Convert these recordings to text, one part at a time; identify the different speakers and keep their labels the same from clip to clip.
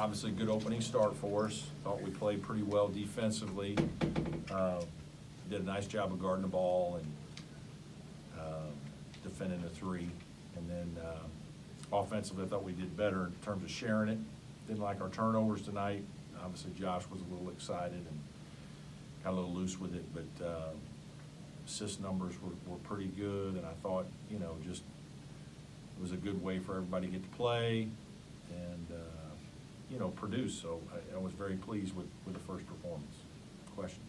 Speaker 1: obviously, good opening start for us. Thought we played pretty well defensively. Did a nice job of guarding the ball and defending the three. And then offensively, I thought we did better in terms of sharing it. Didn't like our turnovers tonight. Obviously, Josh was a little excited and got a little loose with it, but assist numbers were pretty good, and I thought, just it was a good way for everybody to get to play and, produce. So I was very pleased with the first performance. Questions?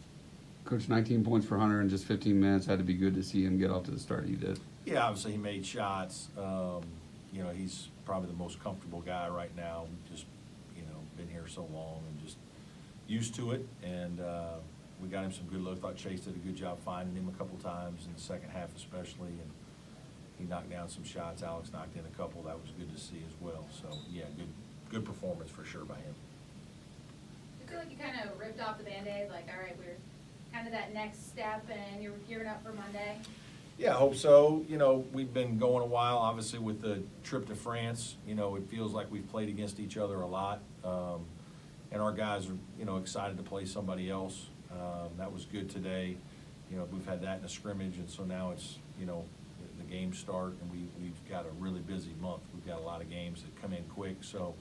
Speaker 2: Coach, 19 points for Hunter in just 15 minutes. Had to be good to see him get off to the start he did.
Speaker 1: Yeah, obviously he made shots. He's probably the most comfortable guy right now. Just, been here so long and just used to it. And we got him some good looks. Thought Chase did a good job finding him a couple times in the second half especially. And he knocked down some shots. Alex knocked in a couple. That was good to see as well. So, yeah, good performance for sure by him.
Speaker 3: I feel like you kind of ripped off the Band-Aid, like, all right, we're kind of that next step, and you're gearing up for Monday?
Speaker 1: Yeah, I hope so. We've been going a while, obviously, with the trip to France. It feels like we've played against each other a lot. And our guys are, excited to play somebody else. That was good today. We've had that in a scrimmage, and so now it's, the games start, and we've got a really busy month. We've got a lot of games that come in quick, so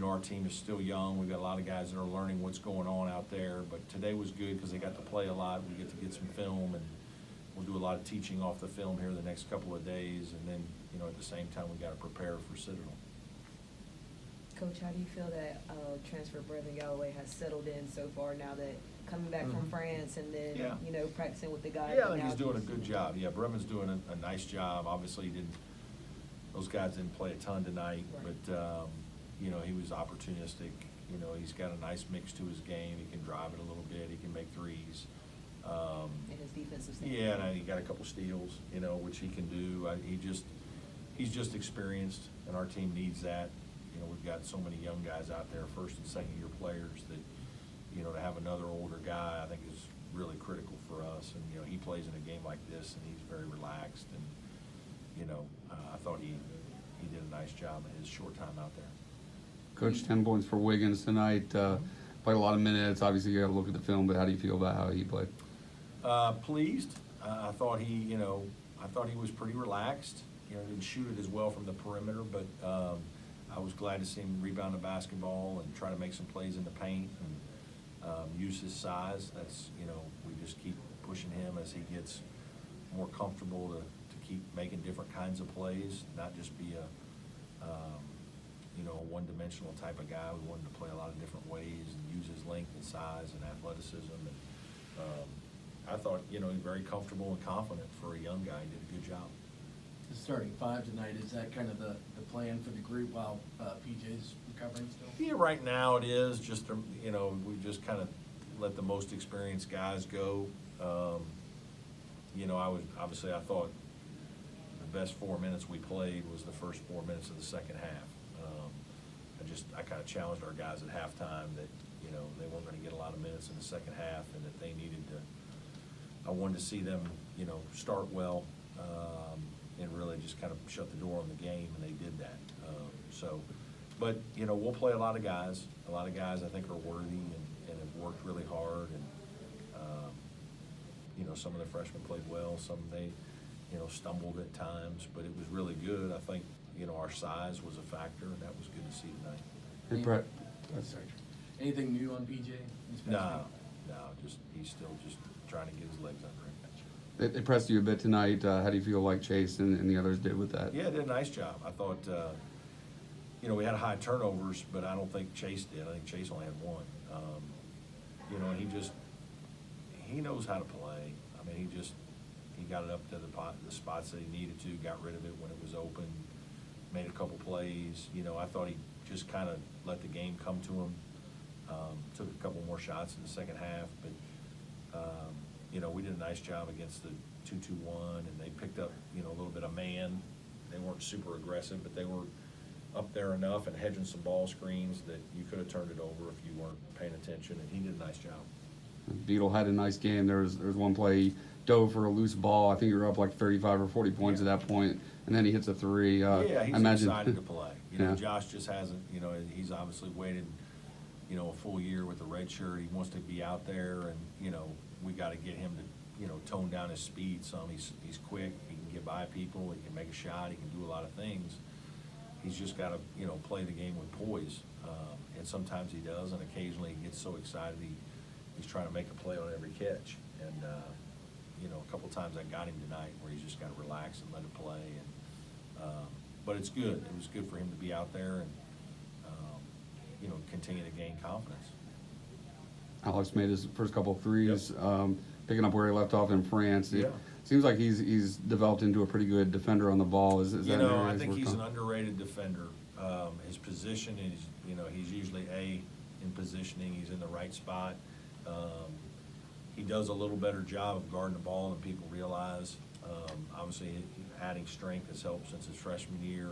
Speaker 1: our team is still young. We've got a lot of guys that are learning what's going on out there, but today was good because they got to play a lot. We get to get some film, and we'll do a lot of teaching off the film here the next couple of days, and then, at the same time, we got to prepare for Citadel.
Speaker 4: Coach, how do you feel that transfer Brevin Galloway has settled in so far now that coming back from France and then,
Speaker 1: Yeah.
Speaker 4: Practicing with the guys?
Speaker 1: Yeah, I think he's doing a good job. Yeah, Brevin's doing a nice job. Obviously, those guys didn't play a ton tonight,
Speaker 4: Right.
Speaker 1: but, he was opportunistic. He's got a nice mix to his game. He can drive it a little bit. He can make threes.
Speaker 4: And his defensive standpoint.
Speaker 1: Yeah, and he got a couple steals, which he can do. He's just experienced, and our team needs that. We've got so many young guys out there, first and second year players, that, to have another older guy, I think is really critical for us. And, he plays in a game like this, and he's very relaxed. And, I thought he did a nice job in his short time out there.
Speaker 2: Coach, 10 points for Wiggins tonight. Played a lot of minutes. Obviously, you got to look at the film, but how do you feel about how he played?
Speaker 1: Pleased. I thought he was pretty relaxed. Didn't shoot it as well from the perimeter, but I was glad to see him rebound the basketball and try to make some plays in the paint and use his size. That's, we just keep pushing him as he gets more comfortable to keep making different kinds of plays, not just be a one-dimensional type of guy. We want him to play a lot of different ways and use his length and size and athleticism. And I thought, he's very comfortable and confident for a young guy. He did a good job.
Speaker 5: The starting five tonight, is that kind of the plan for the group while PJ's recovering still?
Speaker 1: Yeah, right now it is. Just, we just kind of let the most experienced guys go. I thought the best 4 minutes we played was the first 4 minutes of the second half. I kind of challenged our guys at halftime that, they weren't going to get a lot of minutes in the second half, and that they needed to. I wanted to see them, start well, and really just kind of shut the door on the game, and they did that. But we'll play a lot of guys. A lot of guys I think are worthy and have worked really hard, and some of the freshmen played well. Some they, stumbled at times, but it was really good. I think our size was a factor, and that was good to see tonight.
Speaker 2: Hey, Brett.
Speaker 5: Sorry. Anything new on PJ?
Speaker 1: No, he's still just trying to get his legs under him.
Speaker 2: They pressed you a bit tonight. How do you feel like Chase and the others did with that?
Speaker 1: Yeah, did a nice job. I thought, we had high turnovers, but I don't think Chase did. I think Chase only had one. And he knows how to play. I mean, he got it up to the spots that he needed to, got rid of it when it was open, made a couple plays. I thought he just kind of let the game come to him. Took a couple more shots in the second half, but we did a nice job against the 2-2-1, and they picked up a little bit of man. They weren't super aggressive, but they were up there enough and hedging some ball screens that you could have turned it over if you weren't paying attention, and he did a nice job.
Speaker 2: Beetle had a nice game. There was one play he dove for a loose ball. I think you were up like 35 or 40 points at that point. and then he hits a three.
Speaker 1: Yeah,
Speaker 2: I
Speaker 1: he's
Speaker 2: imagine.
Speaker 1: excited to play. You know,
Speaker 2: Yeah.
Speaker 1: Josh just hasn't, you know, he's obviously waited, you know, a full year with the red shirt. He wants to be out there, and, you know, we got to get him to, you know, tone down his speed some. He's quick, he can get by people, he can make a shot, he can do a lot of things. He's just got to, you know, play the game with poise. And sometimes he does, and occasionally he gets so excited he's trying to make a play on every catch. And, you know, a couple times I got him tonight where he's just got to relax and let it play. And, but it's good. It was good for him to be out there and, you know, continue to gain confidence.
Speaker 2: Alex made his first couple of threes, picking up where he left off in France. It
Speaker 1: Yeah.
Speaker 2: seems like he's developed into a pretty good defender on the ball. Is
Speaker 1: You
Speaker 2: that an
Speaker 1: know,
Speaker 2: area
Speaker 1: I
Speaker 2: he's
Speaker 1: think
Speaker 2: worked
Speaker 1: he's
Speaker 2: on?
Speaker 1: an underrated defender. His position is, you know, he's usually in positioning. He's in the right spot. He does a little better job of guarding the ball than people realize. Obviously, adding strength has helped since his freshman year,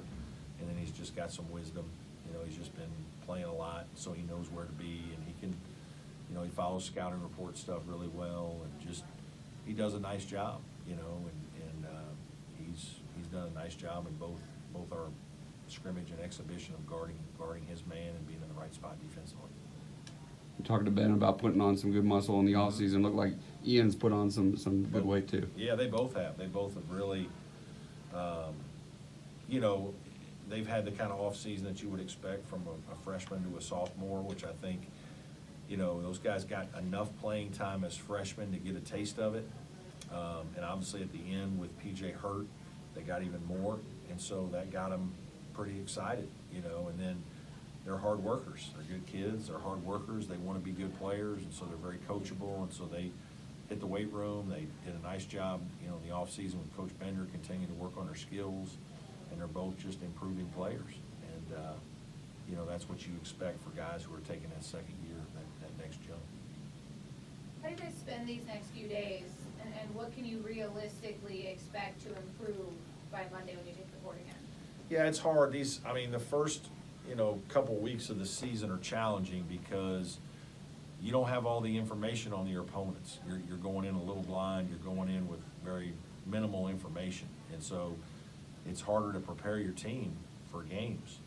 Speaker 1: and then he's just got some wisdom. You know, he's just been playing a lot, so he knows where to be, and he can, you know, he follows scouting report stuff really well, and just, he does a nice job, you know, and he's done a nice job in both our scrimmage and exhibition of guarding his man and being in the right spot defensively.
Speaker 2: I'm talking to Ben about putting on some good muscle in the offseason. Looked like Ian's put on some good weight too.
Speaker 1: Yeah, they both have. They both have really, you know, they've had the kind of offseason that you would expect from a freshman to a sophomore, which I think, you know, those guys got enough playing time as freshmen to get a taste of it. And obviously at the end with PJ hurt, they got even more. And so that got them pretty excited, you know, and then they're hard workers. They're good kids. They're hard workers. They want to be good players, and so they're very coachable. And so they hit the weight room. They did a nice job, you know, in the offseason with Coach Bender, continuing to work on their skills, and they're both just improving players. And, you know, that's what you expect for guys who are taking that second year, that next jump.
Speaker 3: How do you guys spend these next few days, and what can you realistically expect to improve by Monday when you take the court again?
Speaker 1: Yeah, it's hard. The first, you know, couple weeks of the season are challenging because you don't have all the information on your opponents. You're going in a little blind. You're going in with very minimal information, and so it's harder to prepare your team for games.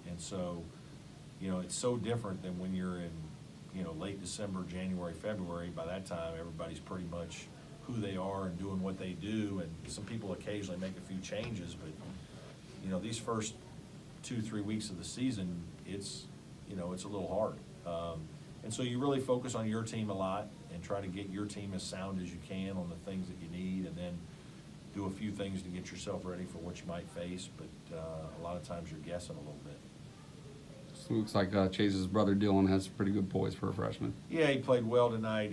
Speaker 1: And so, you know, it's so different than when you're in, you know, late December, January, February. By that time, everybody's pretty much who they are and doing what they do, and some people occasionally make a few changes, but, you know, these first 2-3 weeks of the season, it's, you know, it's a little hard. And so you really focus on your team a lot and try to get your team as sound as you can on the things that you need, and then do a few things to get yourself ready for what you might face, but a lot of times you're guessing a little bit.
Speaker 2: So it looks like Chase's brother Dylan has pretty good poise for a freshman.
Speaker 1: Yeah, he played well tonight.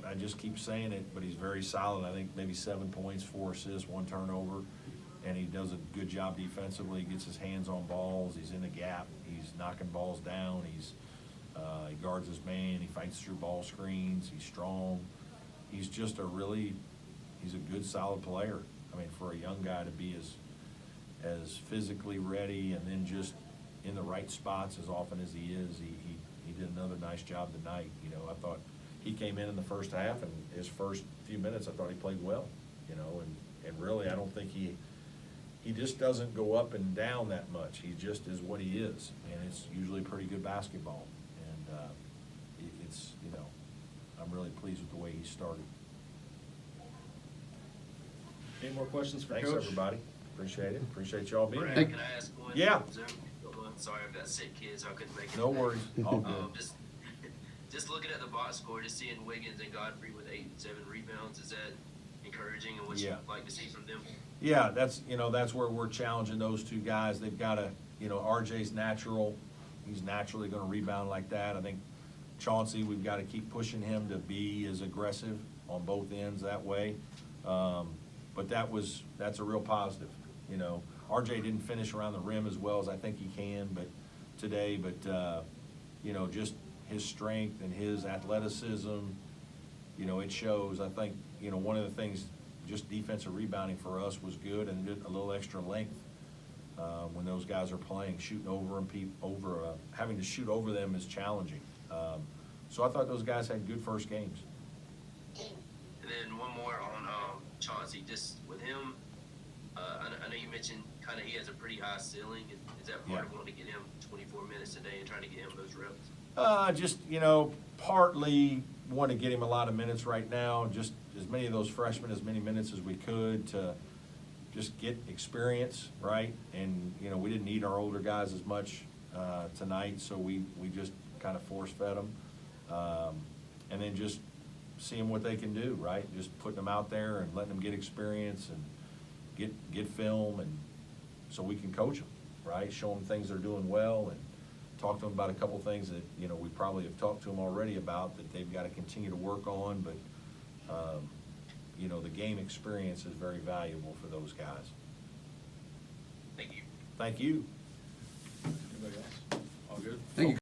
Speaker 1: I just keep saying it, but he's very solid. I think maybe 7 points, 4 assists, 1 turnover, and he does a good job defensively. He gets his hands on balls. He's in the gap. He's knocking balls down. He guards his man. He fights through ball screens. He's strong. He's just he's a good, solid player. I mean, for a young guy to be as physically ready and then just in the right spots as often as he is, he did another nice job tonight. You know, I thought he came in the first half, and his first few minutes I thought he played well, you know, and really I don't think he just doesn't go up and down that much. He just is what he is, and it's usually pretty good basketball. And it's, you know, I'm really pleased with the way he started.
Speaker 6: Any more questions for
Speaker 1: Thanks,
Speaker 6: Coach?
Speaker 1: everybody. Appreciate it. Appreciate y'all being
Speaker 7: Brad,
Speaker 1: here.
Speaker 7: can I ask one?
Speaker 1: Yeah.
Speaker 7: Zoom? Sorry, I've got sick kids, so I couldn't make it.
Speaker 1: No
Speaker 7: today.
Speaker 1: worries. All good.
Speaker 7: Just looking at the box score, just seeing Wiggins and Godfrey with 8 and 7 rebounds, is that encouraging, and what
Speaker 1: Yeah.
Speaker 7: you'd like to see from them?
Speaker 1: Yeah, that's where we're challenging those two guys. They've got to, you know, RJ's natural. He's naturally going to rebound like that. I think Chauncey, we've got to keep pushing him to be as aggressive on both ends that way. But that's a real positive, you know. RJ didn't finish around the rim as well as I think he can, but you know, just his strength and his athleticism, you know, it shows. I think, you know, one of the things, just defensive rebounding for us was good, and a little extra length when those guys are playing, shooting over them, having to shoot over them is challenging. So I thought those guys had good first games.
Speaker 7: And then one more on Chauncey, just with him I know you mentioned kind of he has a pretty high ceiling. Is that part of wanting to get him 24 minutes a day and trying to get him those reps?
Speaker 1: Just, partly want to get him a lot of minutes right now, just as many of those freshmen, as many minutes as we could to just get experience, right? And, we didn't need our older guys as much tonight, so we just kind of force-fed them. And then just seeing what they can do, right? Just putting them out there and letting them get experience and get film, and so we can coach them, right? Show them things they're doing well, and talk to them about a couple things that, we probably have talked to them already about that they've got to continue to work on, but, the game experience is very valuable for those guys.
Speaker 7: Thank you.
Speaker 1: Thank you.
Speaker 6: Anybody else? All good?
Speaker 2: Thank you.